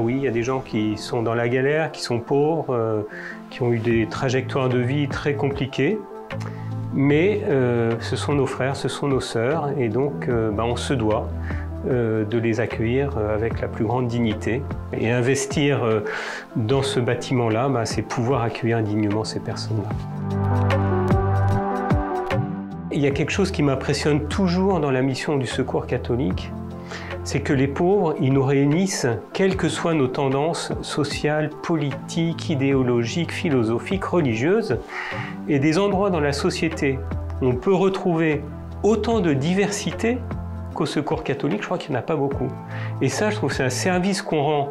oui, il y a des gens qui sont dans la galère, qui sont pauvres, qui ont eu des trajectoires de vie très compliquées. Mais ce sont nos frères, ce sont nos sœurs, et donc on se doit de les accueillir avec la plus grande dignité. Et investir dans ce bâtiment-là, c'est pouvoir accueillir dignement ces personnes-là. Il y a quelque chose qui m'impressionne toujours dans la mission du Secours catholique, c'est que les pauvres, ils nous réunissent, quelles que soient nos tendances sociales, politiques, idéologiques, philosophiques, religieuses, et des endroits dans la société où on peut retrouver autant de diversité qu'au Secours catholique, je crois qu'il n'y en a pas beaucoup. Et ça, je trouve que c'est un service qu'on rend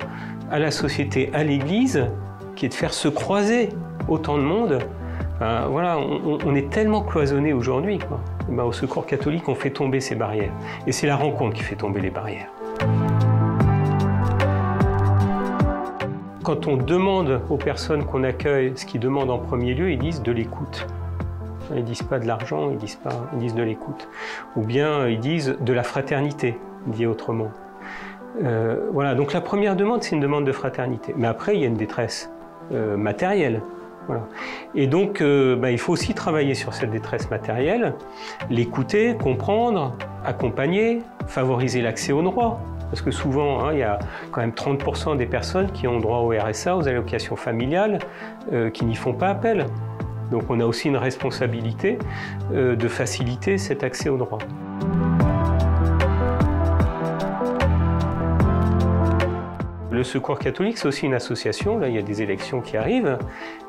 à la société, à l'Église, qui est de faire se croiser autant de monde. Voilà, on est tellement cloisonné aujourd'hui. Au Secours catholique, on fait tomber ces barrières. Et c'est la rencontre qui fait tomber les barrières. Quand on demande aux personnes qu'on accueille ce qu'ils demandent en premier lieu, ils disent de l'écoute. Ils ne disent pas de l'argent, ils disent de l'écoute. Ou bien ils disent de la fraternité, dit autrement. Voilà, donc la première demande, c'est une demande de fraternité. Mais après, il y a une détresse matérielle. Voilà. Et donc, il faut aussi travailler sur cette détresse matérielle, l'écouter, comprendre, accompagner, favoriser l'accès aux droits. Parce que souvent, il y a quand même 30% des personnes qui ont droit au RSA, aux allocations familiales, qui n'y font pas appel. Donc on a aussi une responsabilité de faciliter cet accès aux droits. Le Secours catholique, c'est aussi une association, là il y a des élections qui arrivent,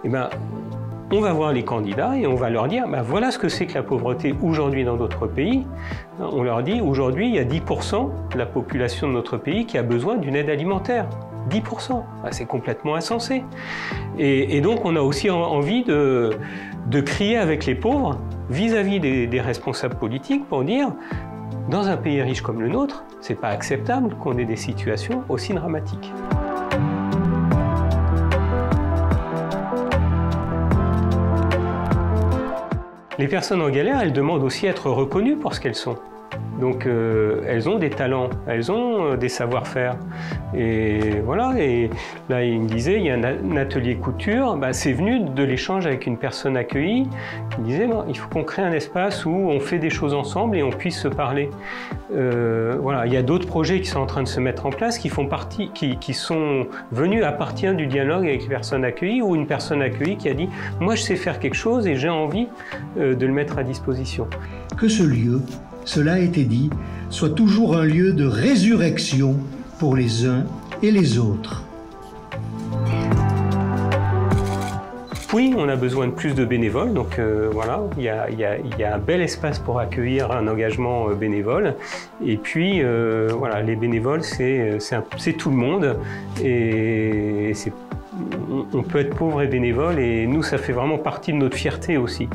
on va voir les candidats et on va leur dire, voilà ce que c'est que la pauvreté aujourd'hui dans d'autres pays. On leur dit, aujourd'hui il y a 10% de la population de notre pays qui a besoin d'une aide alimentaire. 10%, c'est complètement insensé. Et donc on a aussi envie de crier avec les pauvres vis-à-vis des responsables politiques pour dire, dans un pays riche comme le nôtre, c'est pas acceptable qu'on ait des situations aussi dramatiques. Les personnes en galère, elles demandent aussi à être reconnues pour ce qu'elles sont. Donc elles ont des talents, elles ont des savoir-faire. Et voilà, et là il me disait, il y a un atelier couture, c'est venu de l'échange avec une personne accueillie qui me disait, il faut qu'on crée un espace où on fait des choses ensemble et on puisse se parler. Voilà, il y a d'autres projets qui sont en train de se mettre en place, qui sont venus à partir du dialogue avec les personnes accueillies, ou une personne accueillie qui a dit, moi je sais faire quelque chose et j'ai envie de le mettre à disposition. Que ce lieu, cela a été dit, soit toujours un lieu de résurrection pour les uns et les autres. Oui, on a besoin de plus de bénévoles, donc voilà, il y a un bel espace pour accueillir un engagement bénévole. Et puis, voilà, les bénévoles, c'est tout le monde, et on peut être pauvre et bénévole, et nous, ça fait vraiment partie de notre fierté aussi.